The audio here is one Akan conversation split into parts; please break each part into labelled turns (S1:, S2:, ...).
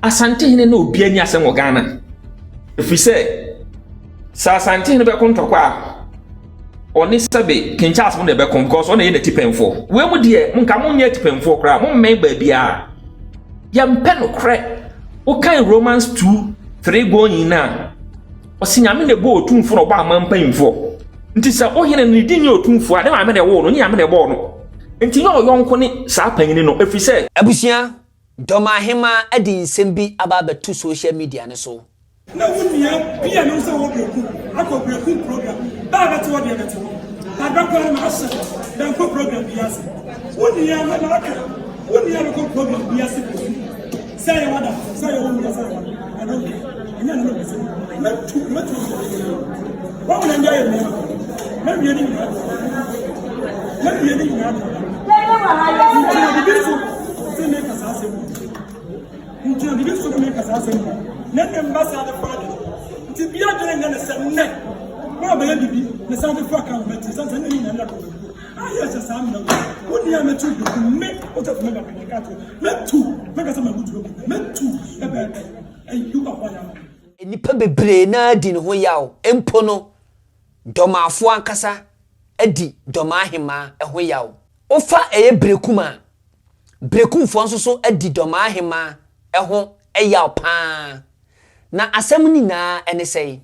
S1: Asante hene na obi ani asem wo Ghana. If we say sa asante hene be kontokwa oni sabe kinchas mo na be kom because ona ye na tipemfo. We mu de nka mo nya tipemfo kra mo men ba bia. Ya mpe no kre. O kan Romans 2:3 go nyina. Osinyame ne bo otumfo no ba amampanyimfo. Nti sa o hene ne di nya otumfo ade ma me de wo no nya me de bo no. Nti nya oyonko ni sa panyini no if we say
S2: abusia Doma hema adi nsem bi aba betu social media ne so.
S3: Na wunia bia no se wo breku akọ program ba betu wo de betu na gba na ase dan ko program bi ase wunia na na aka wunia ko program bi ase say wada say wo mu say I don't care nya no be say na tu wa wona nja ye na bi ni na Nti bi so me kasa asem na mbasa de fadi nti bia dere nga na sem ne ma ba bibi na sa de fuck am bet sa ni na na ko aye sa sam na woni ya metu bi me o ta me ba ka to metu me kasa ma gudu metu e ba you ba kwa ya
S2: nipa bebre na di ne ho yawo empo no domafo ankasa adi domahema ho yawo ofa eye brekuma brekumfo nso so adi domahema eho eyaw pa na asem ni na ene sei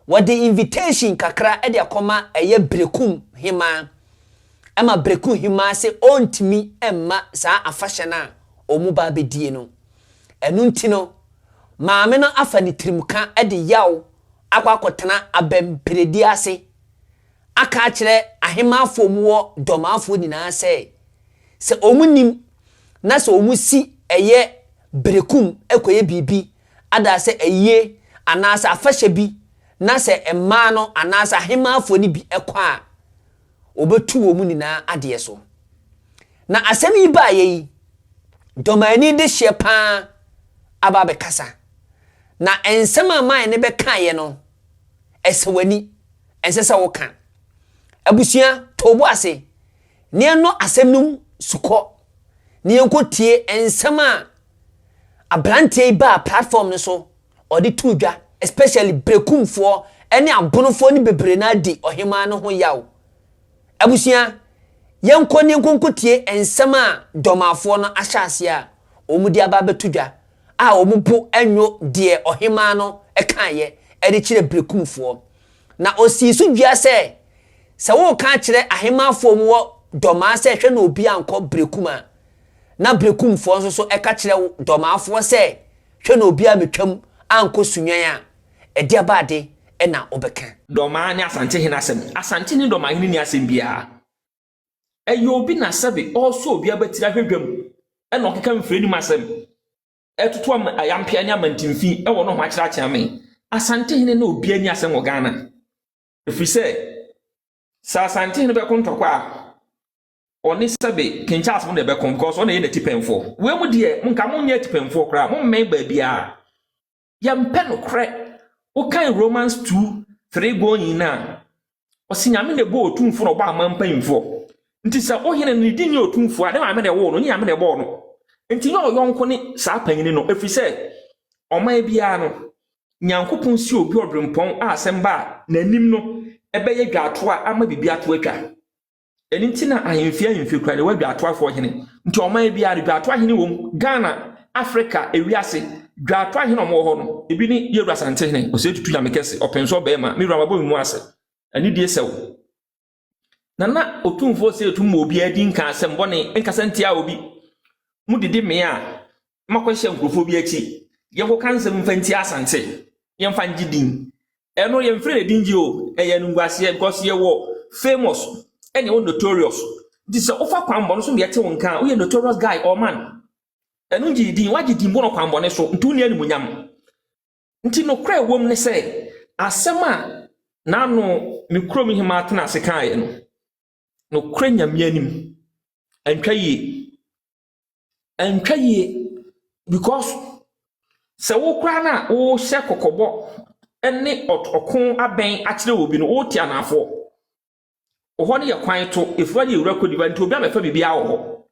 S2: what the invitation kakra e de akoma eye brekum hima ama brekum hima se ontimi emma sa afashana omu ba bedie no enu ntino maame no afa ni trimka e de yaw akwakotena abempredi ase aka kire ahemafo mu wo domafo ni na se omunim na se omusi eye brekum ekoye bibi ada se eye anasa afahye bi na se emma no anasa hemafo ni bi ekwa obetu wo mu nyina ade so na asem yi ba yi domani de hyepa aba be kasa na ensem aman ne be kan ye no esewani ensesa wo kan abusia tobo ase ne no asem num suko ne enkotie ensem a abrante ba platform ne so odi tudwa especially brekumfo ene abonofo ni bebre na di ohema no ho yawo abusia yenko ne nkonkotie ensem a domafo no ahyase a omudi aba betudwa a omupo enwo de ohema no ekaye edi kire brekumfo na osisu dua se wo kan kire ahemafo mu doma se hwe na obi anko brekuma na brekumfo nso so eka kire domafo se hwe na obi ametwam anko sunwan a edi abade na obeka
S1: doma ni asante hina asem asante ni doma hini ni asem bia eyo obi na sabe also obi abatira hwedwam na okeka mfre ni masem etutu am ayampia ni amantimfi e wo no ho akira kyame asante hini na obi ani asem wo Ghana if we say sa asante hini be kontokwa oni sabe kinchas mo na be kom because ona ye na tipemfo we mu de nka mo nya tipemfo kra mo men ba bia ya mpe no kre o kan Romans 2:3 go nyina osinyame ne bo otumfo no ba amampanyimfo nti sa o hene ne di nya otumfo ade ma me de wo no nya me de bo no nti nya oyonko ni sa panyini no efi se oman bia no nyankopon si obi odrempon asemba nanim no ebe ye dwato a ama bibia to atwa eni ntina ahemfia kra ne wadwa to afo hene nti oman bia ne dwato ahene wom Ghana Africa ewiase dwato ahene omo ho no ebi ni Yewura Asante hene osetutu ya mekese openso be ma miru amabo mu ase ani die sew na otumfo se etum obi adi nka asem bone nkasa ntia obi mudidi me a makwahye nkrofo bi achi yeko kansem mfanti Asante yemfa ngidin eno yemfre dingi o eye nungwase because ye wo famous ene o notorious this ofa kwambo no so me yete wonka o ye notorious guy or man eno ngidin wagidin bo no kwambo ne so ntu ne animunyam nti no kra wom ne se asema na no mikrom hima atena asekan ye no kra nyame anim antwaye because se wo kra na wo hye kokobo ene okon aben akire obi no wo tia na afo oho ne ye kwan to efura ye wura kodi ba nti obi amefa bibia wo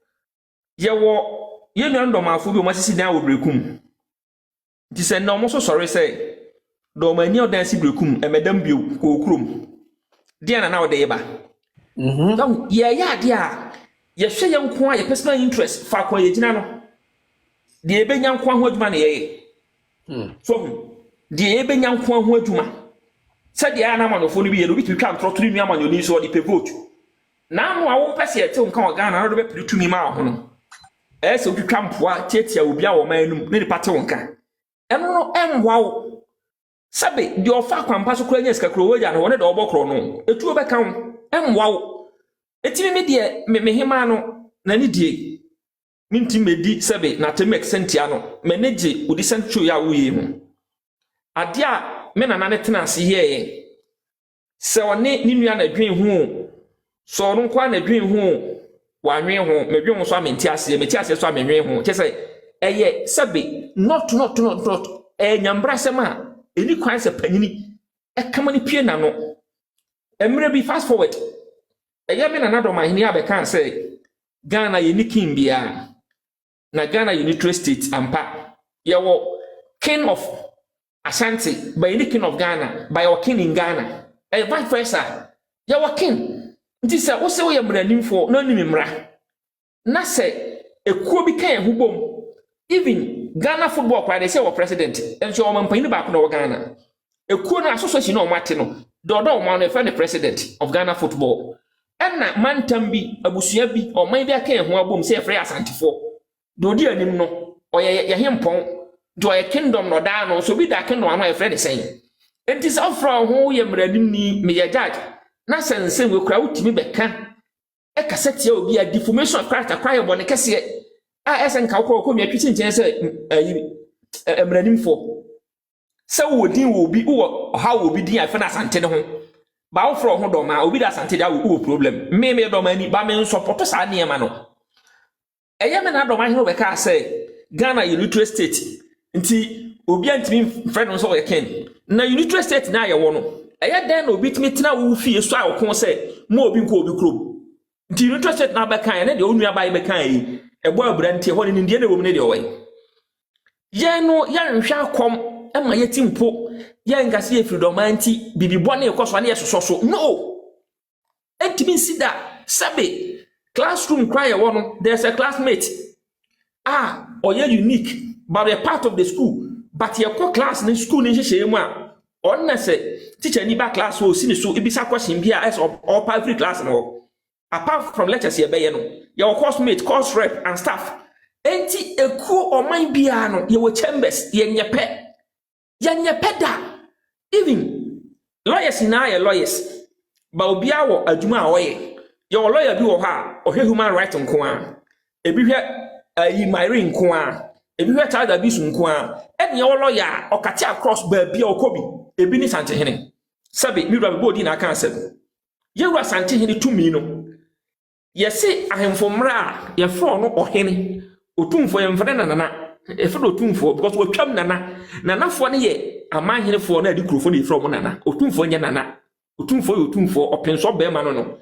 S1: ye wo ye nwan dom afo bi o masisi dan wo brekum Nti sɛ na ɔmo so sɔre sɛ dɔmani ɔdan si brekum ɛmɛdam bio kɔ okurom deɛ na ɔde yɛba donc yɛyɛ ade a yɛhwɛ yɛn nko a yɛ personal interest fa kɔ yɛgyina no deɛ yɛbɛnya nko ho adwuma na yɛyɛ so deɛ yɛbɛnya nko ho adwuma sɛdeɛ a na amanyɔfoɔ no bi yɛ no bi twa ntorɔtoro nua amanyɔni so ɔde pɛ vote na ano a wɔpɛ sɛ yɛtew nka wɔ Ghana na ɔde bɛpere tumi ma ho no ɛyɛ sɛ wotwitwa mpoa tiatia obi a wɔ man anum ne nipa tew nka ɛno no ɛmboa wo sɛbe deɛ ɔfa kwampa so kora nya sika koro wagya no wɔne deɛ ɔbɔ koro no ɛtuo bɛka wo ɛmboa wo ɛtimi me deɛ mehema no n'ani die minti medi sɛbe na temek sentia no m'ani gye wodi sentio yɛ a woyɛ mu ade a me nana ne tena ase yɛɛ sɛ ɔne ne nua na dwen ho sɛ ɔno nko a na dwen ho wanwen ho medwen ho so amenti ase meti ase so amenwen ho kyɛ sɛ ɛyɛ sɛbe not nyambra sɛm a ɛni kwan sɛ panyini ɛkama ne pie na no emre bi fast forward ɛyɛ me nana dɔm ahene abɛka sɛ Ghana yɛ ni king bia na Ghana yɛ ni state ampa yɛwɔ king of Ashanti by the king of Ghana by our king in Ghana vice versa yɛwɔ king nti sɛ wo sɛ wo yɛ mranimfo na nim mra na sɛ ekuo bi kan ho bom even Ghana football kwa de sɛ wɔ president enso ɔman panyin baako na wɔ Ghana ekuo na association na ɔmate no dɔdɔ ɔman no ɛfɛ ne president of Ghana football ɛna mantam bi abusua bi ɔman bi akan ho abom sɛ ɛfrɛ asantefo de odi anim no ɔyɛ yɛhempɔn do ɔyɛ kingdom no da no so bi da kingdom ano ɛfrɛ ne sɛn enti sɛ ɔfrɛ ho yɛ mranim ni meyɛ judge na sɛnsɛn we kura wotimi bɛka ɛkasa tia obi a defamation of character kra yɛ bɔ ne kɛseɛ a ɛsɛ nka wokɔ mi atwiti nkyɛn sɛ mranimfo sɛ wo din wo bi wo ɔha wo bi din afɛ na asante ne ho ba wo frɔ ho dɔma obi da asante da wo problem me dɔma ni ba me support saa nneɛma no ɛyɛ me na dɔma hene bɛka sɛ Ghana yɛ neutral state nti obi antimi frɛ no nso yɛ ken na neutral state na yɛ wɔ no ɛyɛ dan na obi timi tena wo fie so a wo ko sɛ mo obi nko obi krom nti neutral state na bɛka yɛ ne de onua ba yɛ bɛka yi ɛbɔ abrantie hɔ ne ndie ne wɔ mu ne de ɔwɛ yɛ no yɛ nhwɛ akɔm ɛma yɛ timpo yɛ nkase yɛ firi dɔma nti bibi bɔne ɛkɔ so ne yɛ soso so no ɛntimi nsida sɛbe classroom cry yɛ wɔ no there's a classmate or you're unique but a part of the school but your class in school ni hyehyɛ mu a on na say teacher ni ba class wo si ni so ibisa question bia as all every class no apart from lectures ye be no your course mate course rep and staff enti ekuo oman bia no ye wo chambers ye nyepe da even lawyers na ye lawyers ba obi awo adwuma a oye your lawyer bi wo ha o human right nko a ebi hwe myri nko a ebi hwe child abuse nko a ene your lawyer okate across ba bia okobi ebi ni sante hene sabe mi do bodi na aka asem ye wura sante hene tumi no ye se ahemfo mra ye fro no ohene otumfo ye mfre nana efre otumfo because we twam nana fo ne ye amanhene fo na adi krofo ne fro mo nana otumfo nye nana otumfo ye otumfo openso be ma no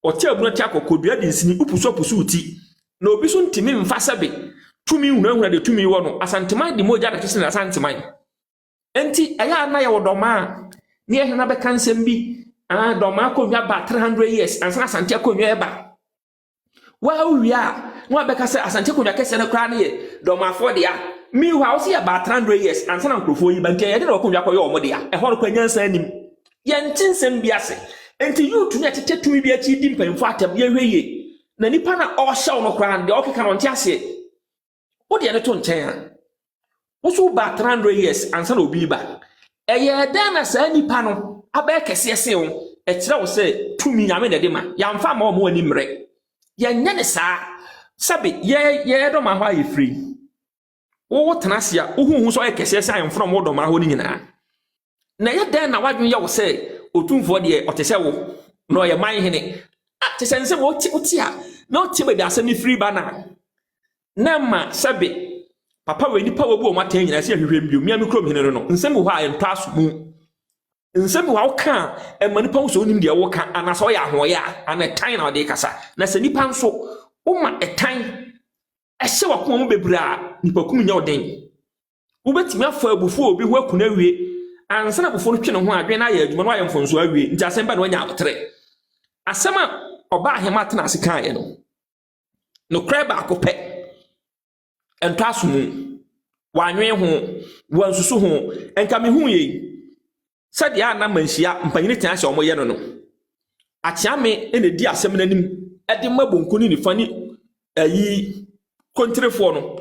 S1: otia abuna tia kokodua di nsini upuso uti na obi so ntimi mfa sabe tumi hunahuna de tumi wo no asanteman de moja da kese na asanteman enti aya na ya wodoma ne ye na be kansem bi doma akonnwa ba 300 years ansa asante akonnwa ba wa wia no abeka se asante akonnwa kese na kra ne ye doma afo de ya mi wa o se ya ba 300 years ansa na nkrofo yi ba nke ye de akonnwa koyo omo de ya e ho kwa nyansa anim ye ntinsem bi ase enti youth ne tete tumi bi achi di mpamfo atam ye hweye na nipa na o hyew no kra de o keka no ntia se wo de ne to nkyɛn a wo so ba 300 years ansa na obi ba ɛyɛ dan na saa nipa no aba kɛse ese wo ɛkyerɛ wo sɛ tumi nyame de ma yamfa ma ɔmo ani mrɛ yɛnyɛ ne saa sabe yɛ dɔ ma hɔ ayɛ free wo tena se a wo hu so ayɛ kɛse ese ayɛ from wo dɔ ma hɔ ni nyinaa na yɛ dan na wadwen yɛ wo sɛ otumfo de ɔte sɛ wo na ɔyɛ man hene te sɛ nsɛ wo ti a na ɔte ba bi asɛm ni free ba na ma sabe papa we nipa wo bu o matan nyina se ahwehwɛ mbio mia mikrom hene no nsɛm wo ha ento asomu nsɛm wo ha ka ɛma nipa wo so nim de wo ka ana so yɛ ahoyɛ a ana tan na ɔde kasa na sɛ nipa nso wo ma ɛtan ɛhyɛ wakoma mu bebra nipa kum nya ɔden wobetimi afa abufu obi ho akuna wie ansa na abufu no twe ne ho adwen na ya adwuma no ayɛ mfonso awie nti asɛm ba no anya abotre asɛm a ɔba ahema tena ase kan no no kra ba akopɛ ento asomu wanwe ho wansusu ho enka me hu ye sɛde a na manhyia mpanyine tena hyɛ ɔmo yɛ no no akyame ene di asɛm nanim ɛde mabonku ni nifa ni ayi kontrefo no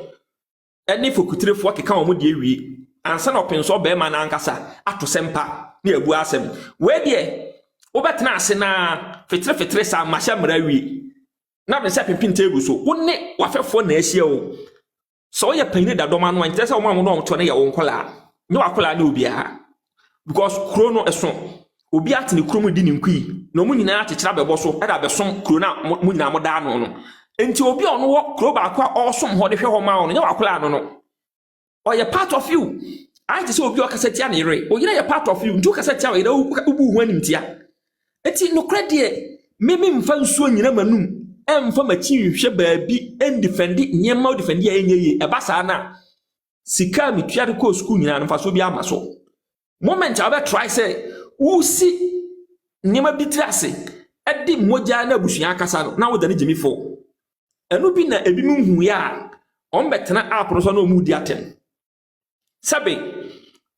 S1: ɛne fokutrefo keka ɔmo de awie ansa na ɔpenso bɛɛma na ankasa ato sempa ne abu asɛm we de wobɛtena ase na fetre sa mahya mra awie na be sɛ pimpin table so wo ne wafɛfo na ahyia o so ye panyine da dɔma no ankyɛ sɛ ɔmo amono ɔmo to ne yɛ wo nkola ne wakola ne obia because kuro no ɛso obi atene kuro mu di ne nkui na ɔmo nyinaa akyekyera bɛbɔ so ɛda bɛsom kuro na mo nyinaa mo da no enti obi ɔno wɔ kuro ba akwa ɔsom hɔ de hwɛ hɔ ma ɔno ne wakola no ɔyɛ part of you I just obi ɔkasa tia ne yere oyira yɛ part of you ntu kasa tia yere ubu hu anim tia enti no credit meme mfa nsuo nyina manum emfa machi hwehwe baabi endefendi nyema defendi ya enye eba saa na sika mitua de ko school nyina mfa so bi ama so moment a be try say usi nyema bi trase edi moja na abusua akasa no na wo da ne gimi fo enu bi na ebi mu hu ya on betena apro so na omu di atem sabe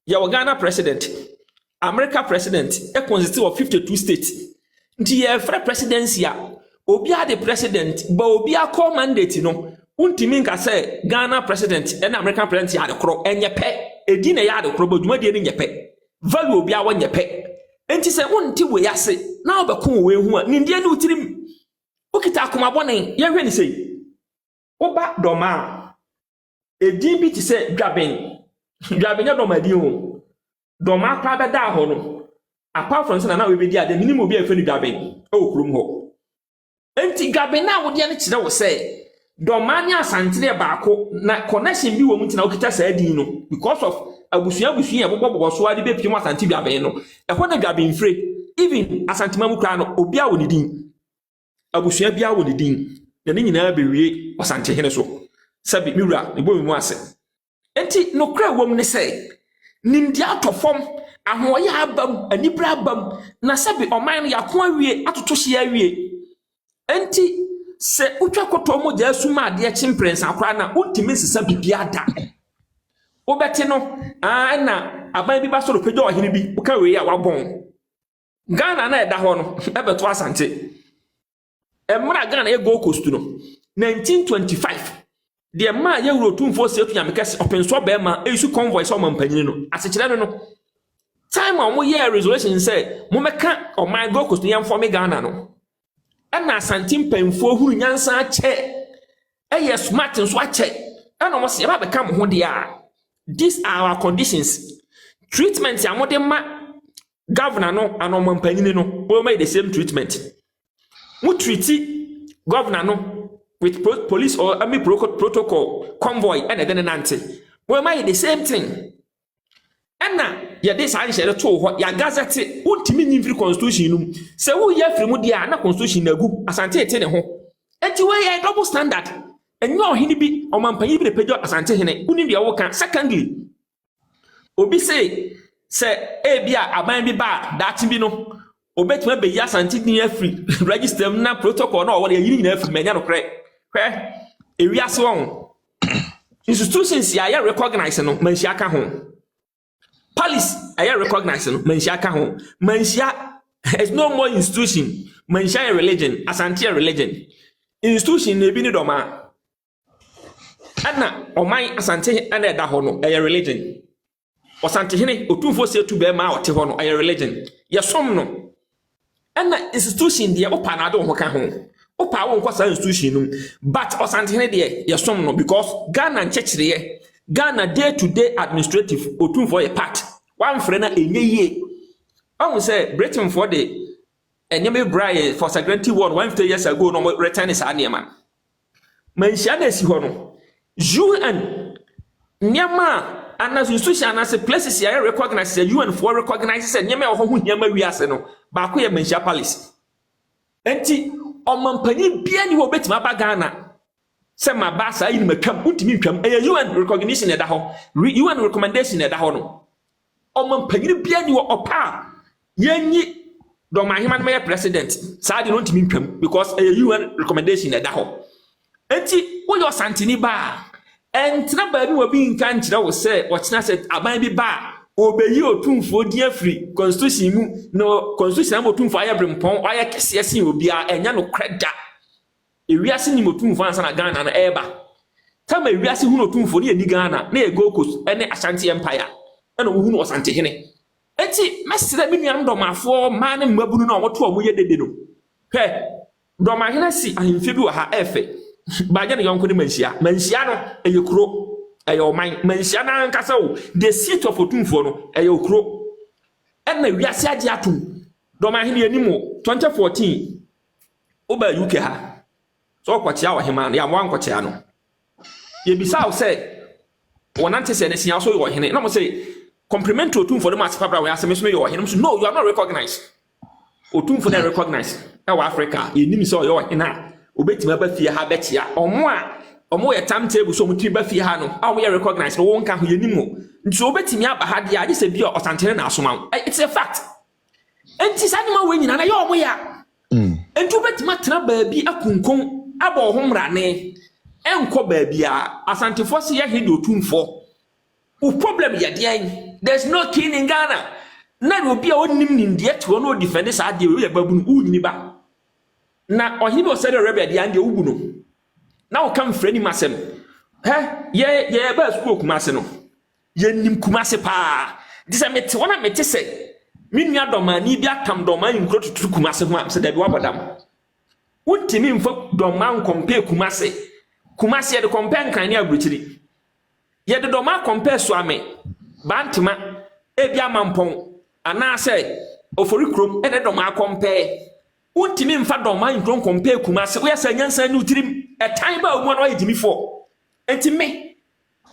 S1: ya Ghana president America president e consist of 52 states nti ye free presidency a obi a the president ba obi a call mandate no untimi nka say Ghana president and American president ya de kro enye pe edi na ya de kro ba dwuma de ne nye pe value obi a wonye pe enti say unti we yase na obekon we hu a ni ndie ne utirim okita akoma bone ye hwe ni sei oba doma edi bi ti say dwaben ya doma di o doma kwa beda ho no apart from say na we be di ade minimum obi a fe ni dwaben e okrum ho enti dwaben na wo de ne kire wo say doma ni asantire baako na connection bi wo mu tina okita sa adin no because of abusuya bobo so ade be piem asante dwaben no e ho na dwaben fre even asantima mu kra no obi a wo ni din abusuya bia wo ni din na ne nyina be wie asante hene so sabi miwura ne bo mu ase enti no kra wo mu ne say nimdi atofom ahoye abam anibra abam na sabi oman no yakon awie atoto hye awie enti se utwa koto mo ja asuma ade chimprensa akra na untimi sisa bibia da obete no na aban bi ba so pejọ ohene bi uka we ya wabon Ghana na eda ho no ebeto asante emra Ghana e go coast no 1925 de ma ya wuro tumfo se etu nyamekese openso be ma esu convoy so mampanyini no asechire no time on mo year resolution say mo meka o my go coast yam for me Ghana no na asantim pemfo huru nyansa ache eye smart nso ache na mo se ba be ka mo ho de a these are our conditions treatment ya mo de ma governor no and mampanyini no we make the same treatment mo treat governor no with police or army protocol convoy and then nante we make the same thing na ya dey say share to ho ya gazette untimi nyimfiri constitution num se wo ya firi mu dia na constitution na gu asante ete ne ho enti we ya double standard enyo ohini bi omampanyi bi pejo asante hene uni dia wo kan secondly obi say se e bia aban bi ba dachi bi no obetuma be ya asante ni afri register na protocol na wo ya yiri na afri menya no kre hwe ewi ase won institutions ya recognize no manhia ka ho police I recognize no manhia ka ho manhia is no more institution manhia religion asante religion institution na bi ni doma ana oman asante ana eda ho no religion osante hene otumfo se tu be ma ote ho no religion yesom no ana institution de opa na do ho ka ho opa wo nkwasa institution no but osante hene de yesom no because Ghana nchechire Ghana day to day administrative otum for a part one friend na enye I will say Britain for the enyeme brai for security war 150 years ago no return is anema manhia na si ho no UN nyama anas institution anas places ya recognize the UN for recognize say nyama ho ho nyama wi ase no ba ko ye manhia palace enti omampanyi bia ni wo betima ba Ghana sɛ ma ba saa yi ni matwam untimi ntwam ɛyɛ UN recognition ɛda hɔ UN recommendation ɛda hɔ no ɔmo mpanyini bia ni wɔ ɔpa yɛnyi dɔm ahema no mɛyɛ president saa de no untimi ntwam because ɛyɛ UN recommendation ɛda hɔ enti woyɛ ɔsantini ba ɛntena baabi wɔ bi nka nkyerɛ wo sɛ ɔkyena sɛ aban bi ba obeyi otumfo di afiri constitution mu no constitution am otumfo ayɛ brempɔn ayɛ kɛseɛ sin obia ɛnya no kreda ewiase ni otumfo ansa na Ghana na ɛba tama ewiase hu no otumfo ne ani Ghana na yɛ Gold Coast ɛne Ashanti Empire ɛna wo hu no ɔsante hene eti mesere bi nuam dɔmafo ma ne mmabunu na ɔmoto ɔmo yɛ dede no hwɛ dɔmahene si ahemfie bi wɔ ha ɛfɛ baagye ne yɔnko ne manhyia no ɛyɛ kuro ɛyɛ ɔman manhyia na ankasa wo the seat of otumfo no ɛyɛ okuro ɛna wiase agye atom dɔmahene anim 2014 oba UK ha so ɔkɔkyea wɔ hema ya mo ankɔkyea no yebisa wo sɛ wɔnante sɛ ne sia so yɛ ɔhene na mo sɛ compliment otumfo no ma sepa bra wɔ asɛm so yɛ ɔhene so no you are not recognized otumfo na recognized ɛwɔ Africa yɛnim sɛ ɔyɛ ɔhene a obetima ba fie ha bɛkyea ɔmo yɛ tam table so ɔmo ba fie ha no a wɔyɛ recognized no wɔn ka ho yɛnim mo nti obetimi aba ha de agye sɛ bi ɔsantene na asoma it's a fact enti saa ne ma wɔ nyina na yɛ ɔmo ya enti obetima tena baabi akunkon abɔ ho mrane ɛnkɔ baabi a asantefo se yɛ hede otumfo o problem yɛ deɛn there's no king in Ghana na obi a onim nimdeɛ to no defend saa de yɛ babu no unyini ba na ɔhene bi ɔsɛde Arabia de ande ugu no na wo kam frɛ ni masɛm ye ba school Kumase no ye nim Kumase pa de sɛ mete wona mete sɛ me nua dɔmani bi atam dɔman nkro tutu Kumase ho am sɛ da bi wabadam wontimi mfa dɔman compare Kumase ye de compare nkan ne aburukyiri ye de dɔman compare so ame bantema ebi amampɔn ana sɛ ofori krom ene dɔman compare wontimi mfa dɔman nkro compare Kumase wo yɛ sɛ nyansa ne utirim ɛtan ba omo na ɔyɛ dimifo enti me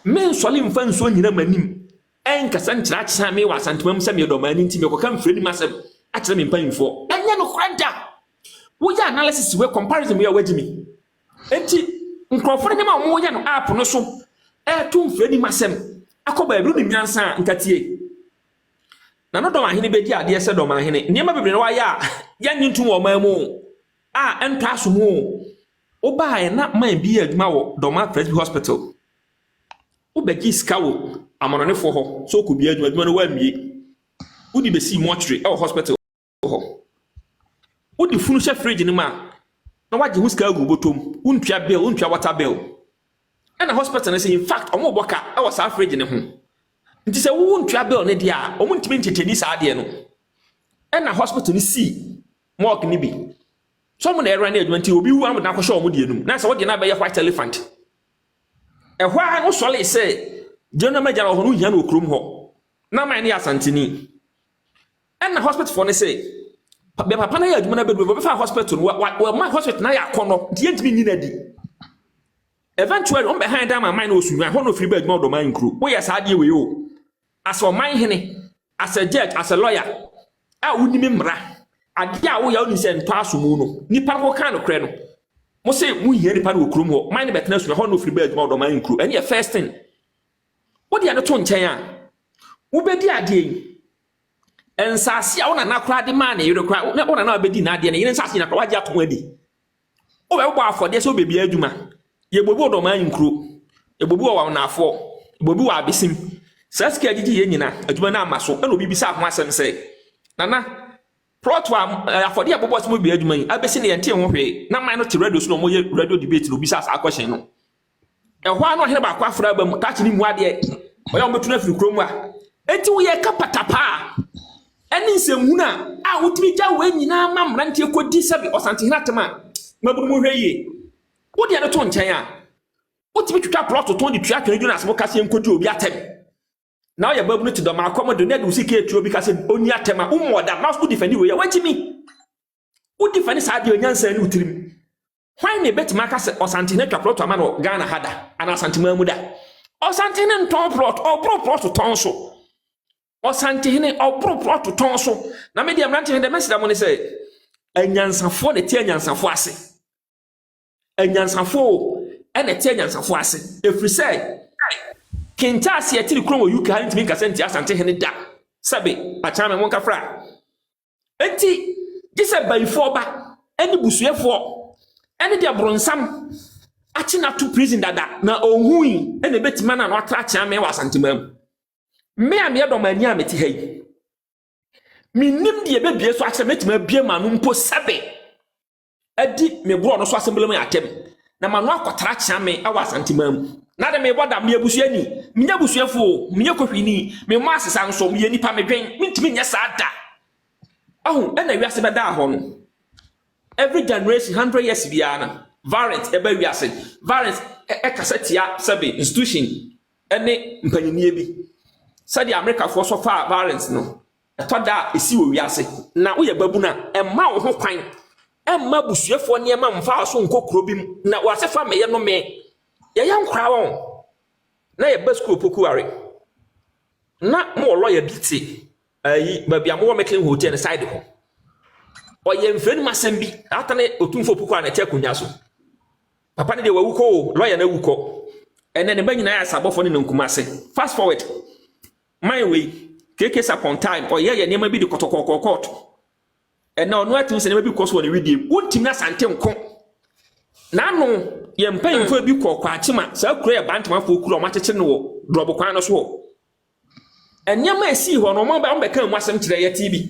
S1: nsɔle mfa nso nyina manim ɛnkasa nkyira kyesa me wɔ asantemam sɛ me dɔmani enti me kɔka mfrɛ ni masɛm akyerɛ me mpanyimfo ɛnyɛ no krada woyɛ analysis we comparison we wagimi enti nkrɔfo ne ma ɔmo yɛ no app no so ɛto mfrɛ ni masɛm akɔ baabi no nyansa nkatie na no dɔmahene bedi adeɛ sɛ dɔmahene nneɛma bebree na wayɛ a yɛnyi ntum wɔ man mu a ɛntɔ aso mu obae na man bi adwuma wɔ Dɔma Presby Hospital obɛgye sika wɔ amononefo hɔ so ko bi adwuma no wamie wodi besi mortuary ɛwɔ hospital hɔ wodi funu hye fridge ne ma na wagye hu sika gu botom wontua bill wontua water bill ɛna hospital ne say in fact ɔmo boka ɛwɔ saa fridge ne ho nti sɛ wontua bill ne dia a ɔmo ntimi nteteni saa de no ɛna hospital ne si morgue ne bi some na era na adwuma nti obi wu am na akɔhwɛ ɔmo de enum na sɛ wode na bɛyɛ white elephant ɛhɔ a no sɔle sɛ general manager ɔhɔ no hia no okrom hɔ na man ne asantini ɛna hospital for ne sɛ be papa na yɛ adwuma na bedu be fa hospital wa ma hospital na yɛ akɔnɔ die ntimi nyina di eventually on behind that man na osunwa hɔ no free be adwuma ɔdɔman nkro wo yɛ saa de we o as ɔman hene as a judge as a lawyer a wunimi mmra ade a wo ya oni se nto asomu no nipa ko kan no kre no mo se mu hia nipa no okrom ho man ne betena so ho no free bed ma odoman nkru ene first thing wo de ade to nkyɛn a wo bedi ade yi ensase a wo na nakra de ma na yire kra wo na na bedi na ade ne yire ensase na kra waje ato adi wo be bɔ afɔde se obebi adwuma ye bobi odoman nkru ye bobi wa na afɔ bobi wa abesim saski agigi ye nyina adwuma na amaso ena obi bisa ho asɛm sɛ nana plot wa afɔde abobɔ sɛ mo bi adwuma yi abesi ne yɛnte ho hwee na man no te radio so no mo ye radio debate no bisa sa question no ɛhɔ ano hene ba kwa afra ba mu ka kyini mu ade ɔyɛ mo betuna afiri krom a enti wo yɛ kapatapa ɛne nsɛmhuna a wotimi gya wo nyina ma mrante kodi sɛbi ɔsante hena tema mabunu mo hwɛ yie wo de ade to nkyɛn a wotimi twitwa plot to de twia twene dwuna asɛm ka sɛ nkodi obi atem now your babu to Dɔma accommodate ne do sike tuo because oni atema umoda na so defend we ya wantimi wo defend saa de onyansa ni utirim hwan ne betima ka sɛ ɔsante ne twa plot ama no Ghana hada ana asante mamu da ɔsante ne nton plot ɔbro plot ton so ɔsante ne ɔbro plot ton so na me de amrante ne de mesida mo ne sɛ anyansafo ne tie anyansafo ase anyansafo ene tie nyansafo ase efiri say kenta ase etiri krom o UK ntimi nkasenti asante hene da sabe achame won kafra enti gise bayfo ba ene busuefo ene de bronsam achi na to prison dada na ohui ene betima na no atra achame wa asante mam me am ye do mani ameti hei minim de bebie so ache metima bie ma no mpo sabe adi me bro no so asembele ma atem na ma no akotra achame awa asante mam na de me boda me abusuani minya busuefo minya kohwini me mo asesa nso me nipa me dwen mintimi nya saada ena wiase beda ho no every generation 100 years biana variant eba wiase variant kasetia sabe institution ene mpanyini bi sadi America for so far variants no etoda esi wo wiase na wo ye babu na emma wo ho kwan emma busuefo ne emma mfa so nkokro bi na wase fa meye no me ye yankra won na ye basco pokuare na mo lawyer biti ayi babia mo mekin hotel side ho oye mfreni masembi atane otumfo pokuare na te akunya so papa ne de wawuko lawyer na wuko ene ne banyina ya sabofo ne nkumase fast forward my way keke upon time oye ye nema bi de kotokokokot ena ono atim se nema bi koso ne widiem wontim na sante nko na no ye mpanyimfo bi kokwa achima sa kuro ye bantama fo kuro ma chechire no drobo kwan no so enyama esi ho no mo ba mbeka mu asem kire ye TV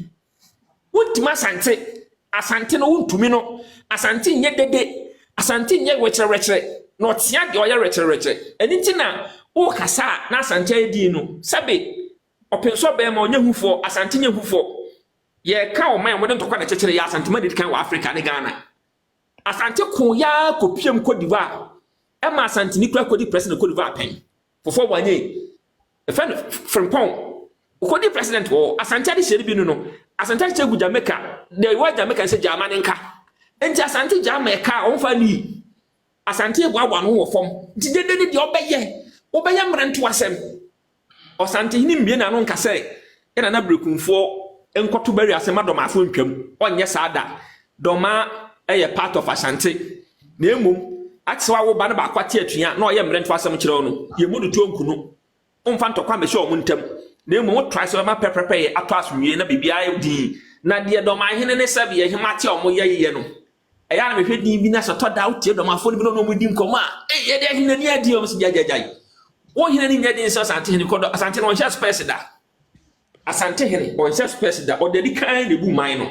S1: wontim asante no wontumi no asante nye dede asante nye wechere no tia de oye wechere eni ntina o kasa na asante edi no sabe openso be ma onye hufo asante nye hufo ye ka o man mo de ntokwa na chechire ya asante ma de kan wa Africa ne Ghana asante ko ya kopiem Cote d'Ivoire e ma asante ni kura kodi president Cote d'Ivoire pen fofo wanye e fan frimpon kodi president wo asante ade sheri bi no asante che gu Jamaica de wa Jamaica se Germany nka enti asante Jamaica on fa ni asante gwa no wo fom ti de de obeye mranto asem osante hini mbie na no nka se ena na brekunfo enkoto bari asem adomafo ntwam onye saada doma eye part of asante na emum atsewa wo ba na ba kwate atuya na oye mranto asem kire no ye mudu to nkunu umfa ntokwa me sho omuntam na emum wo try so ma pepepe ato asomwie na bibia di na de doma hene ne sabe ye hemate omo ye no eya na mehwe din bi na so to da utie domafo ni bi no mudi nkoma ye de hene ni adi o msi jajajai wo hene ni nyadi nso asante hene kodo asante no hia space da asante hene on hia space da o de di kan de bu man no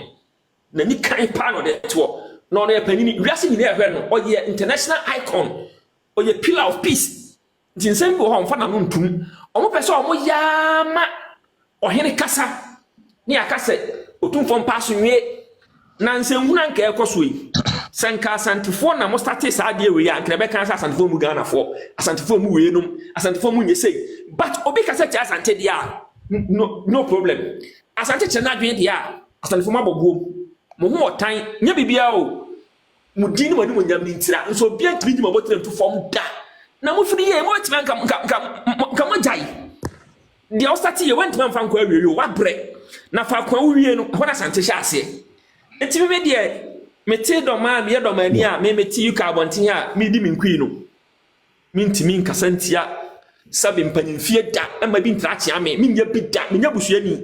S1: na ni kan pa no de to no no panini wiase ni ehwe no o ye international icon o ye pillar of peace jinsen bo ho mfa na no ntum o mo pese o mo yama o hene kasa ni akase otumfo mpa so nwie na nsenhuna nka ekoso yi sanka asantefo na mo start sa de we ya nkrebe kan asantefo mu Ghana fo asantefo mu we num asantefo mu nyesei but obi kasa cha asante dia no problem asante che na dwen dia asantefo ma bobuo mo ho otan nya bibia o mu din ma ni mo nyam ni ntira nso bia ntimi di ma botre to form da na mo firi ye mo tima nka mo jai dia o start ye went man fan kwa wiyo wa bre na fa kwa wiye no ho na asante sha ase enti me de mete doma me doma ni a me meti UK abonten a me di minkui no mintimi nkasantia sabe mpanyimfie da ama bi ntrache ame me nya bi da me nya busuani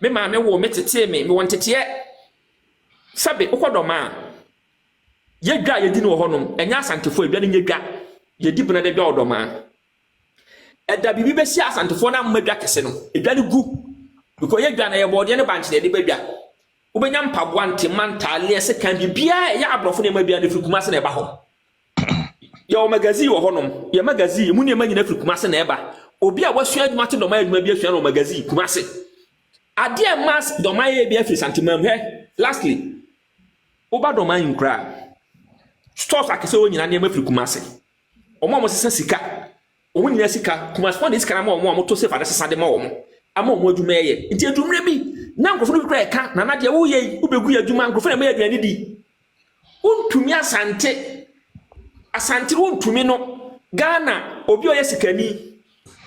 S1: me ma me wo metete me wontete sabe okodoma ye dwa ye di no ho no enya asantefo edwa ne dwa ye di bena de dwa odoma eda bibi be si asantefo na mmadwa kese no edwa ne gu because ye dwa na ye bode ne banche de badwa ubenya mpaboa ntemmantale ese kan bibia ya abrofo ne mabia ne frikuma se na eba ho ya o magazine wo honom ya magazine mu ne manyina frikuma se na eba obi a wasua adwuma te doma adwuma bia sua no magazine kuma se ade e mas doma ye bia fri santimam he lastly oba doma nkra stores akese wo nyina ne ma frikuma se omo mo sesa sika omo nyina sika kuma spond sika na mo to safe adese sade ma wo mo ama omo adwuma ye nti adwumre bi na nkrofo no kra eka na de wo ye ubegu ya adwuma nkrofo na ma aduane di untumi asante untumi no Ghana obi o ye sikani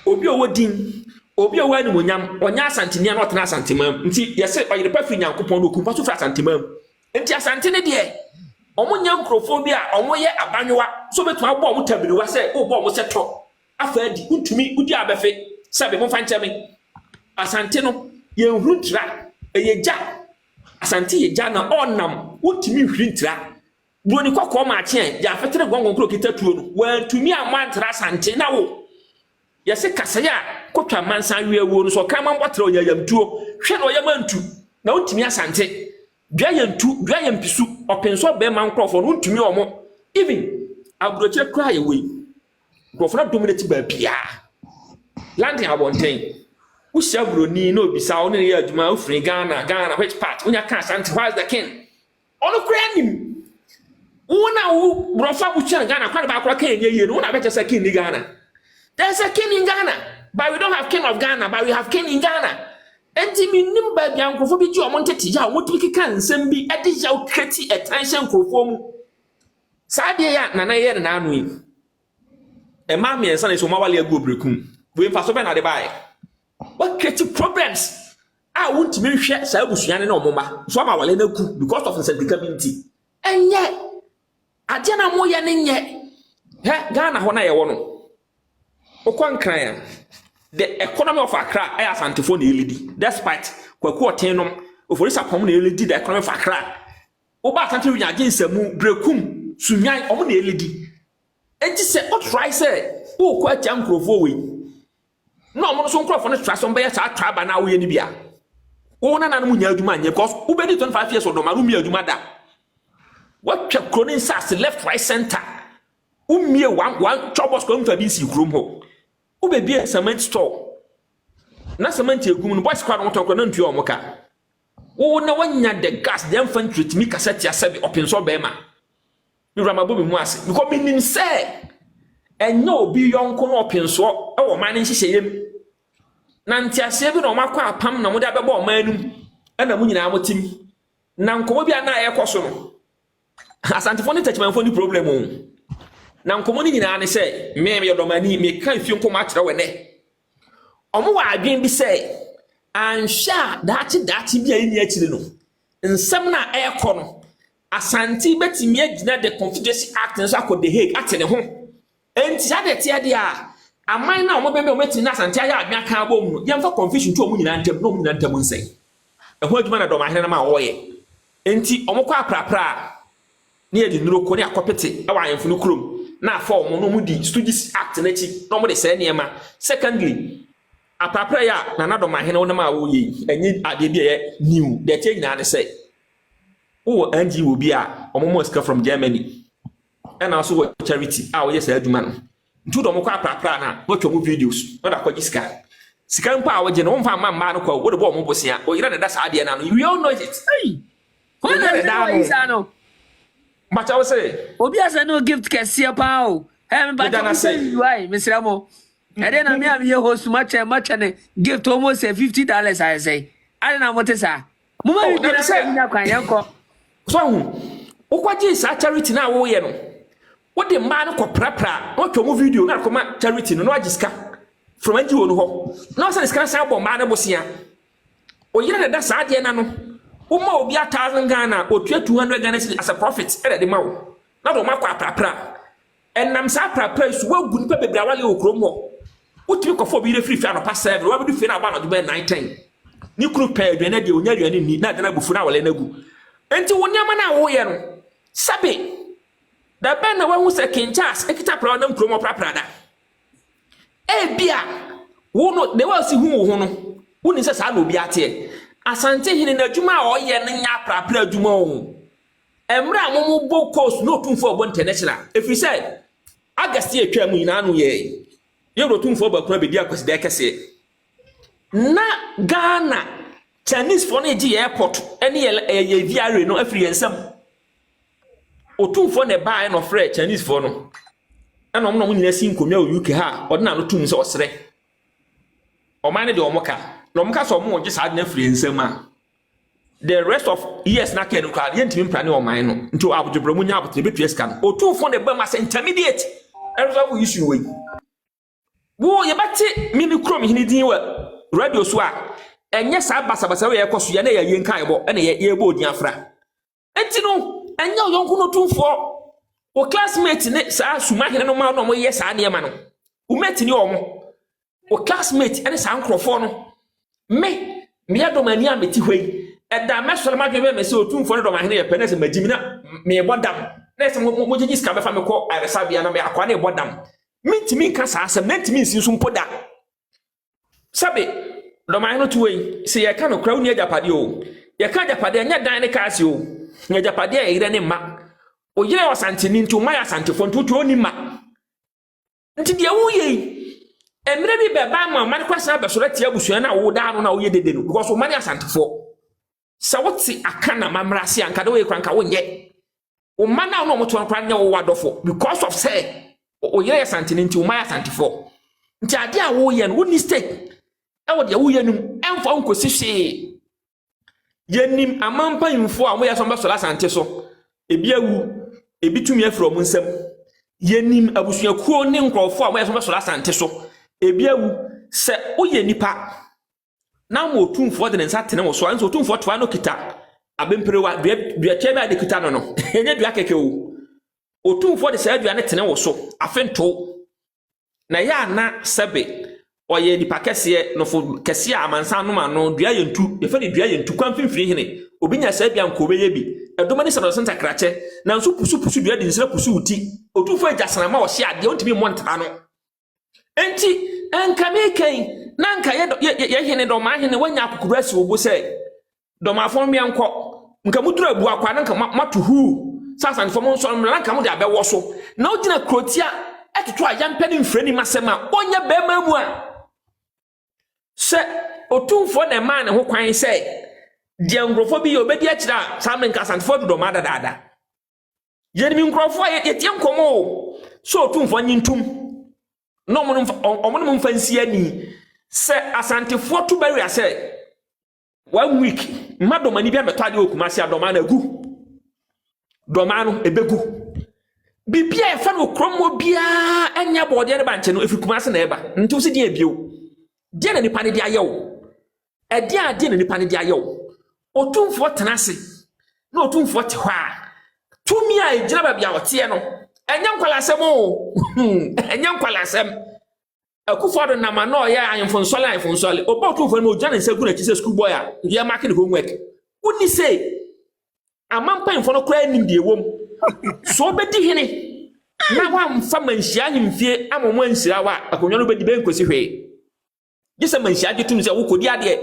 S1: obi o wodin obi o wani monyam onya asante ne na otena asante mam nti yese oyire pa firi nyankopon no kumpa so firi asante mam nti asante ne de omo nya nkrofobia omo ye abanyowa so betu abo omo tabiriwa se obo omo seto afa adi untumi udi abefe sabe mo fanchame asante no ye nhuntira eyeja asante yeja na onam untumi hwintira broni kokko ma ache ya fetere gongon kro kitatuo no wantumi amantira asante na wo yese kasaya kotwa mansan wiewo no so kama mbotira oyayamtuo hwe no yamantu na untumi asante dua yampisu openso be man krofo no untumi omo even abroche kra ye we krofo na dominate ba bia landing abonten usia broni na obisa wo ne ye aduma ofri Ghana which part unya ka asante why is the king ono kra nim wona wo brofa bucha Ghana kwa ba akwa kan ye no na be chese king ni Ghana. There's a king in Ghana, but we don't have king of Ghana, but we have king in Ghana. Enti minim ba bia nkofo bi ji omonte ti ja wotumi kika nsem bi ade ja ukreti attention nkofo mu. Saade ya nana ye na anu yi. E ma me ensa na so ma wale agu obrekum. We mfa so be na de bae. What create problems? I want me hwe sa abusuane na omoma. So ma wale na ku because of insecurity. Enye ade na mo ye ne nye. He Ghana ho na ye wo no. Okwankran the economy of Accra ay asantefo na elidi despite kwaku otenom oforisa pom na elidi the economy of Accra oba asante nya agensemu brekum sunyan omo na elidi enti se o try say o kwa tia nkrofo we no omo so nkrofo no try so be ya sa traba na wo ye ni bia wo na mu nya adwuma anye because wo be di 25 years odo maru mi adwuma da what twa kronin sas left right center umie one chobos ko mfa bi si krom ho ube bia cement store na cement egum no boys kwa no tokro na ntua omoka wo na wanya the gas the infantry mi cassette asabi open so be ma mi ramabobi mu ase because minim say enyo obi yonko no open so e wo man nhihye yem na ntiase bi na omakwa apam na mo de abebo omanum e na mu nyina amotim na nkomo bia na yekoso no asantefo ni techmanfo ni problem o na nkomo ni nyina ne se me yodomani me kan fi nkomo akere we ne omo wa adwen bi se ansha dachi bia ni akire no nsem na ekọ no asante betimi agina the Confederacy Act nso akọ the Hague ate ne ho enti ade te ade a aman na omo bembe ometi na asante aya adwen aka abom no yemfa confusion to omo nyina ntem no omo nyina ntem nsɛn ɛho adwuma na dɔm ahene na ma wɔyɛ enti omo kɔ aprapra ne yɛ di nuro kɔ ne akɔpete ɛwɔ ayɛmfo no kurom na fa omo no mu di Studies Act na chi no mo de sɛ nneɛma secondly aprapra ya na dɔm ahene wo na ma wɔyɛ enyi ade bi yɛ new de tie nyina ne sɛ wo anji wo bi a omo mo ska from Germany ɛna so wo charity a wɔyɛ sɛ adwuma no ntu dɔm kɔ aprapra na wɔtwa mu videos no da kɔ sika mpa a wɔgye no mfa mma no kɔ wo de bɔ omo bosia o yira ne da saa de na no we all know it hey
S2: what is that no
S1: but I will say
S2: obi asa no gift kese pa o he me ba say why Mr. Mo e dey na me am ye host match ne gift almost $50 I say I na mote sa mo ma bi na say na kwan yanko
S1: so wo kwaje sa charity na wo ye no wo de ma no kɔ prapra wo twa mu video na kɔma charity no no agiska from anji wo no ho na so iska sa bɔ ma na bosia o yira ne da sa de na no uma obi 1000 Ghana otua 200 Ghana as a profit e de ma wo na do ma kwa prapra enam sa prapra su wagu nipa bebra wale okrom ho utimi kofo bi refri fi anopa 7 wa bi du fi na ba no do be 910 ni kru pa aduane de onya aduane ni na de na bufu na wale na gu enti wo nyama na wo ye no sabe da ben na wahu se King Charles ekita pra na nkrom prapra da e bia wo no de wa si hu wo ho no wo ni se sa na obi ate asante hine na adwuma a oyɛ ne nya prapra adwuma o emra amomo bo course no tumfo obo international efiri sɛ August etwa mu nyina no ye ro tumfo ba kuna bedi akwasi da kɛse na Ghana Chinese for na gi airport ene ye viare no afiri ensam otumfo na ba no frɛ Chinese for no ɛna ɔmo no nyina si nkomia o UK ha ɔde na no tum sɛ ɔsere ɔman ne de ɔmoka no mka so mo gye na free nsema the rest of years na ken kwa yentimi mprane o man no nti abodwebro mu nya abotre betua ska no otufo ne ba ma intermediate resolve issue we wo ye bate mini krom hini din wa radio so a enye sa basabasa we ye koso ye na ye nkan ebo na ye bo din afra enti no enya yonko no tumfo o classmate ne saa suma hene no ma no mo ye saa ne ma no o mate ni omo o classmate ene saa nkrofo no me ya do mani ameti hwei eda mesole ma dwebe me se o tumfo no do ma hene ye pene se magimi na me bodam na se mo gigi ska be fa me ko aresa bia na me akwa na bodam mintimi nka saa asem na ntimi nsi so mpoda sabe do ma hene to wei se ye ka no kra uni ajapade o ye ka ajapade nya dan ne ka ase o nya ajapade e ire ne ma o yire wasantini nti o ma ya santefo nti o ni ma nti de wo ye emre bi be ba ma man kwasa be so retia busua na wo da no na wo ye dede no because o ma ya santefo sa woti akana mamrase anka de we kranka wo nye o ma na no mo to kran nya wo wadofo because of say o yire ya santini nti o ma ya santefo nti ade a wo ye no wo ni stake e wo de wo ye num emfa nkosi hwe yenim amampa info a mo ya so be so la sante so ebi awu ebi tumi afro mu nsam yenim abusuakuo ne nkrofo a mo ya so be so la sante so ebi awu se oye nipa na mo tumfo de nsa tene wo so anso tumfo to ano kita abemperewa dua chema de kita no enye dua keke o tumfo de se dua ne tene wo so afento na ya na sebe oye nipa kese no fo kese amansa no ma no dua yentu e fa de dua yentu kwan finfiri hene obinya sa bia nko beye bi edoma ne sero senta krache na nso pusu dua de nsira pusu uti otumfo agyasana ma wo hye ade ontimi montra no enti enka meken na nka ye hene do ma hene wanya akukuru asi obo se do ma fon mi anko nka mudura abu akwa na nka matuhu sasan fo mo nso na nka mo de abewo so na ogina krotia etoto ayampe ne mfrani masema onya bema mu a se otumfo na ma ne ho kwan se de ngrofo bi obedi akira samen ka sanfo do ma dada yeni mi ngrofo ye tie nkomo so otumfo nyintum no omo mfa nsi ani se asantefo to bari ase 1 week madomani bia meto ade okumase adoma na gu doma no ebegu bibia e fa no kromo bia anya bode ne banche no efikumase na eba nti usi dia bio dia na nipa ne dia yewo e dia na nipa ne dia yewo otumfo tenase na otumfo te hwa tumi a ejira ba bia wote no enya nkwalasem o enya nkwalasem akufo na ma no ya ayemfonsole obo otumfo no ojana nsagu na kise school boy a ya marking homework uni say amampa info no kra nim de wom so bedi hene na wa mfa manhia himfie amomo ansira wa akonyo no bedi benkosi hwe gise manhia getum se wo kodi ade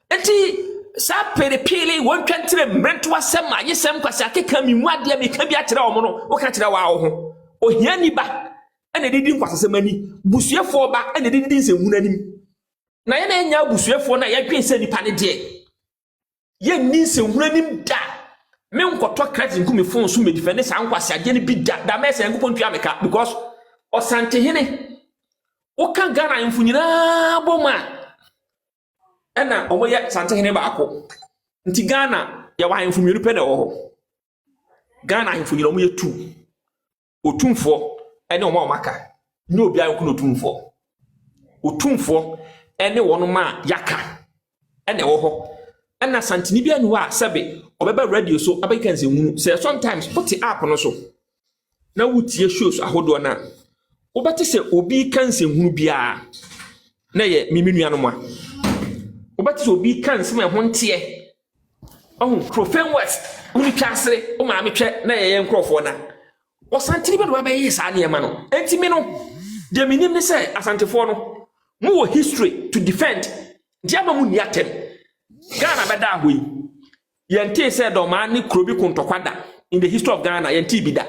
S1: enti sa perepele won twantire mrento asem ayesem kwase akeka mi mu ade mi ka bi akira wo no wo ka kira wa wo ho ohia ni ba ene didi nkwasasem ani busuefo ba ene didi nsehunu anim na ye na enya busuefo na ye dwen se nipa ne de ye ni nsehunu anim da me nkoto credit nkumi phone so me defend sa nkwase age ne bi da mesa ngupo ntua meka because osante hene wo kan Ghana mfunyina boma ena omo ye sante hene ba akọ nti Ghana ya wa mfunyina pe na wo ho Ghana mfunyina omo ye tu otumfo ene omo maka ni obi ayo no otumfo ene wono ma yaka ene wo ho ena santini bia nu a sebe obeba radio so abeka nsehunu say sometimes put the app no so na wutie shows ahodo na obete se obi kan nsehunu bia na ye miminu anu ma obete se obi kan nsema ho ntie Profen West uni twasere o ma metwe na ye nkrofo na osantini bia do abaye sa ne ma no enti mi no de minim ne say asantefo no mu wo history to defend diaba mu ni atem Ghana beda ahoyi yente say domani krobi kuntokwada in the history of Ghana yente bida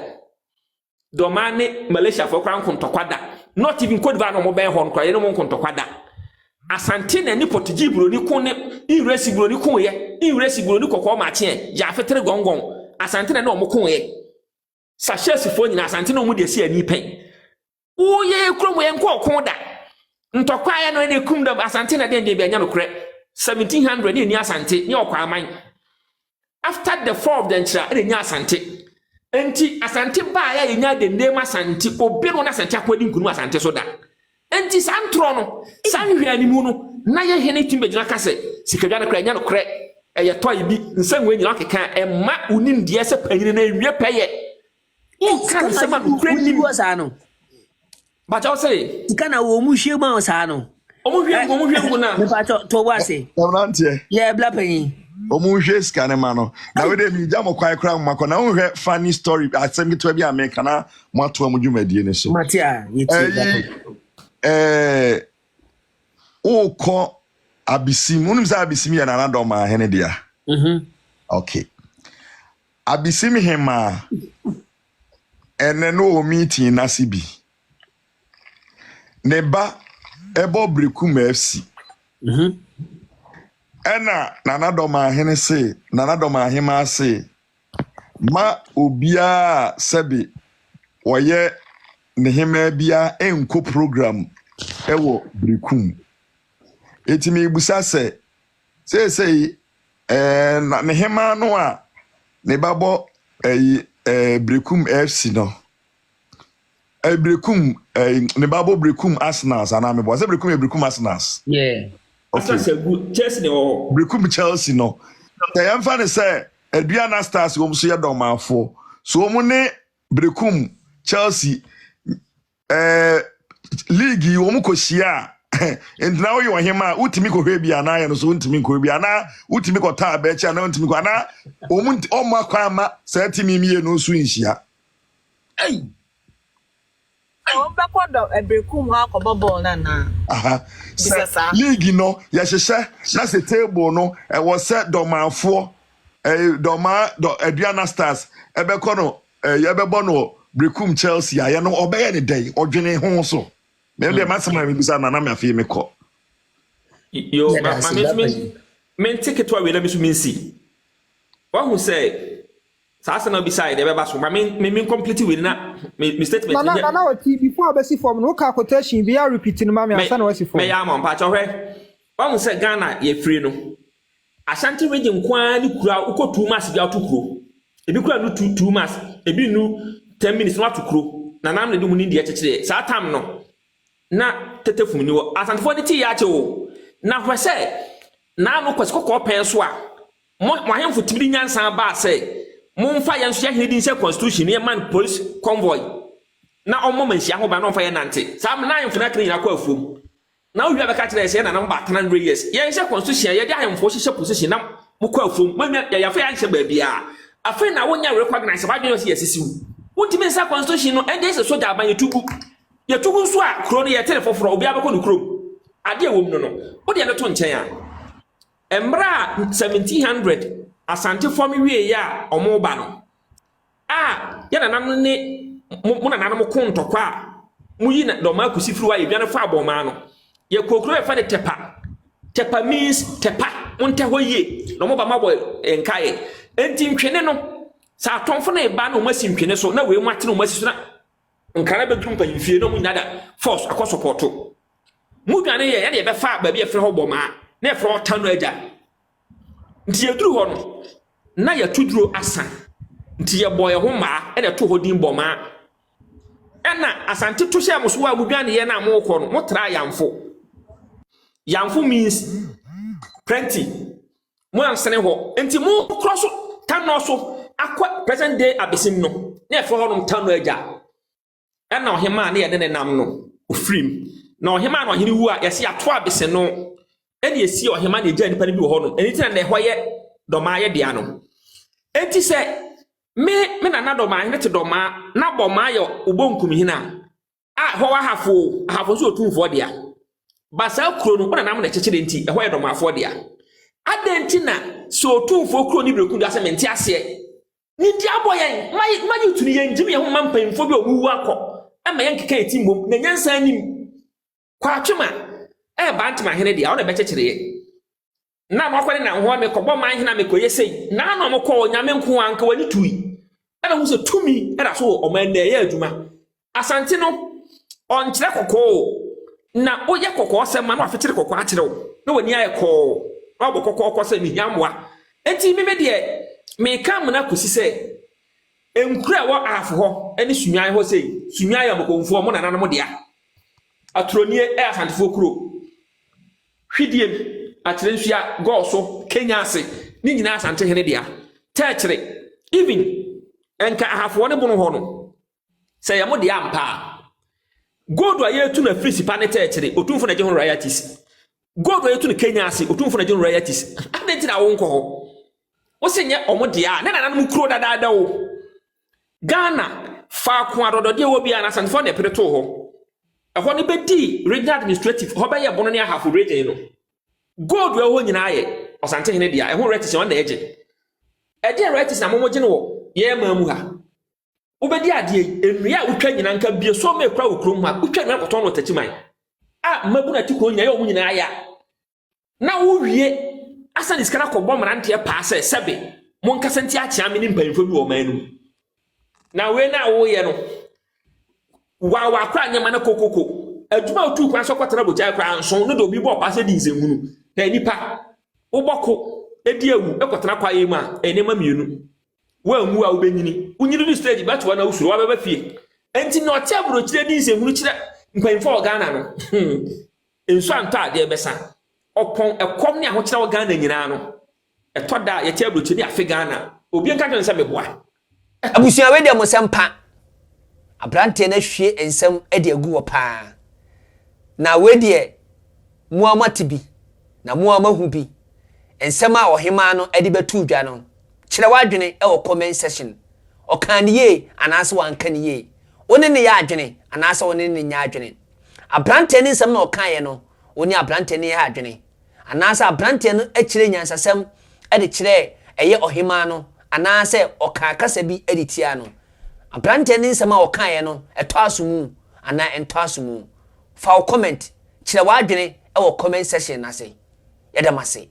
S1: domani Malaysia for kran kuntokwada not even Cote d'Ivoire no mo ben hon kwa ye no mo kuntokwada asante na ni potigi bro ni kun ne iresi bro ni kun ye iresi bro ni kokko ma che ya fetere gongon asante na no mo kun ye sachesi fo nyina asante na mo de si ani pen wo ye kromo ye nko okun da ntokwa ya no ne kum da asante na de bia nya no kre 1700 ni asante ni okwa aman after the fall of the nchira ni asante enti asante ba ya nya de ndem asante obi no na asante akwadi nkunu asante so da enti santro no sanhwe animu no na ye hene timbegyina kase sikadwa na kra nya no kre ɛyɛ tɔy bi nsɛm wɔ nyina keka ɛma unim deɛ sɛ panyini na ewie pɛyɛ kan sɛ ma kure nim
S2: no
S1: ba chaw sɛ
S2: tika na wo mu hwie ma sa no
S1: ɔmo hwie na
S2: me pa to wa se
S4: Nante.
S2: ye bla panyin
S4: Omu hwe ska ne ma no. Na we de mi gya mo kwan kra mo na wo hwe funny story asem gitu bi America na mo ato am dwumadie ne so.
S2: Matia yeti
S4: ko abisim unim sa abisim ya na do ma hene dia. Okay. Abisim hema ene no meeting na sibi. Ne ba ebo brekum FC. Ena nanadoma hene se nanadoma hema se ma obia sebi woye ne hema bia enko program ewo brekum etimi ibusa se na ne hema no a ne babo brekum FC no brekum ne babo brekum Arsenal ana me bo se brekum Arsenal
S2: yeah.
S1: Okay. Chelsea no
S4: brekum Chelsea no. The yamfa ne say Adriana Stars wo so ye domafo. So wo ne brekum Chelsea league wo mu kohia and now you hima utimi ko hwe bia na ye no so utimi ko bia na utimi ko ta ba echi na utimi ko na wo mu o ma kwa ma sa timi miye no so nhia.
S2: Hey.
S5: Obekodo ebrekum ha akobobol na.
S4: Aha. League no ya hyehyɛ na se table no e wo se domafo doma do Adriana Stars ebekɔ no yebebɔ no brekum Chelsea ya no obeye ne dai odwene ho so me dem asema me bisa na me afie me kɔ
S1: yo men ticket wa we let me so minsi wa hu say Sasa na beside the beba so me complete with na me statement
S6: na wati before abesi form no ka quotation be repeating ma me asa na wasi form
S1: me ya mo pa cho hwe won say Ghana ye free no Ashanti region kwa ni kura uko 2 months bia to kuro ebi kura no 2 months ebi nu 10 minutes no to kuro na nam ne dum ni de kekere sa tam no na tetefum ni wo Ashanti for the ti ya che wo na hwe say na no kwasikọ pen so a mo ahemfo tibiri nyansa ba say Monfa yan so hedi nse constitution ye man police convoy na omo manhia ho ba no fa ye nante sam na yan funa kire yakọ afuom na wo bia ka kire se na na ba 100 years ye nse constitution ye de ahemfo hye position na mo kọ afuom ma ya fa yan hye ba bia afa na wonya recognize ba dwene ye sisiu wontimi nsa constitution no ende se soja ban ye tugu nso a kro no ye tere foforo obi abekọ no kro ade ewom no wo de ne to nchen a embra 1700 Asante form wie ya omo ba no ya na nam ne mo na nam ko ntokwa mu yi na do ma kusi firi wa ye biane fa aboma no ye kokro e fa de tepa means tepa unte hoye no mo ba mabo enkae enti ntwene no sa atonfo na e ba no masi ntwene so na we mu ate no masi so na nkara be drum panyimfie no mu nyada force akọ support mu biane ye de be fa ba bi e fere ho boma na e fere otano agya nti yeduru ho no na ya tuduro asan nti ye boye ho ma e de to ho din boma ena asante to hye amoso wa buduane ye na amokọ no motra yamfo means plenty mo ansene ho nti mo cross tano so akwa present day abesim no na e fo ho no tano agya ena ohema na ye de ne nam no ofrim na ohema na ohene wu a ye se ato abese no ene esi ohema na egya nipa ne bi wo ho no eni tina na ho ye doma ye dia no enti se me na doma hene te doma na boma ye obonkum hina ho wa hafo so otumfo dia basa kuro no na nam na kekere enti ho ye doma afo dia adenti na so otumfo kuro ni breku da se menti ase ni dia boyen ma yutuni ye njimi ye ho mampamfo bi owu akọ ama ye nkeka eti mbom na nyansa anim kwa atwema ba ntima hene dia wo na be kekere ye na makwani na ho me kobo man hina me koye sei na no mko nyame nko anka wani tui ebe hu se tumi era so o man na ye adwuma asante no on kire kokko na oye kokko se ma no afekire kokko akire wo na wani aye ko obo kokko se mi yamwa enti me de me kam na kosi se enkura wo afo ho eni sunwan ho sei sunwan ya bokonfo mo na nanom dia atronie asante fo kuro hwidiem atrensia go so Kenya ase ni nyina asante hene dia techre even enka ahafo ne bono ho no say ya mo dia ampa gold wa yetu na free sipa ne techre otumfo na je ho royalties gold wa yetu ne Kenya ase otumfo na je ho royalties adenti na wo nko ho wo senye omo dia na nananum kuro dada wo Ghana fa ko adodode wo bia na asante fo na preto ho ehwo ne bedi regional administrative ho ba ye bono ne ahafo region no gold wa ho nyina ye osante hene dia ehwo royalties won na eje ede royalties na momo gene wo ye mamu ha ubedi ade enua utwa nyina nka bie so me kra okrom ha utwa nyina koton no tachiman mabu na ti ko nya ye omu nyina ya na wo wie asa ni skara ko bom rante pa se sebe mon kasanti a chia me ni mpanfo bi wo manu na we na wo ye no wa kra nyama na kokoko aduma otu kwa so kwatara boja kra nso no do bi bo pa se di nzemunu na nipa wo boko edi ewu ekotara kwa ye ma enema mienu wa mu a ubenyini unyiri ni stage bat wa na usuru wa baba fie enti na otia bro kire di nzemunu kire mpanfo Ghana no enso anta ade besa opon ekom ne ahokira wo Ghana nyina no etoda ye tia bro kire afi Ghana obi enka kan se meboa
S2: abusuan we de mo sempa abrante na hwie ensem ade agu wo pa na we de mu amatibi na mu amahu bi ensem a ohema no ade betu dwa no kire wadwene e wo comment section okaniye anase wankaniye one ne ya adwene anase one ne nya adwene abrante ne nsem na okaye no oni abrante ne ya adwene anase abrante no akire nyansasem ade kire eye ohema no anase okakasa bi editia no abrante ne nsem a okaye no eto asomu ana ento asomu fa comment kire wadwene e wo comment section na se yedamase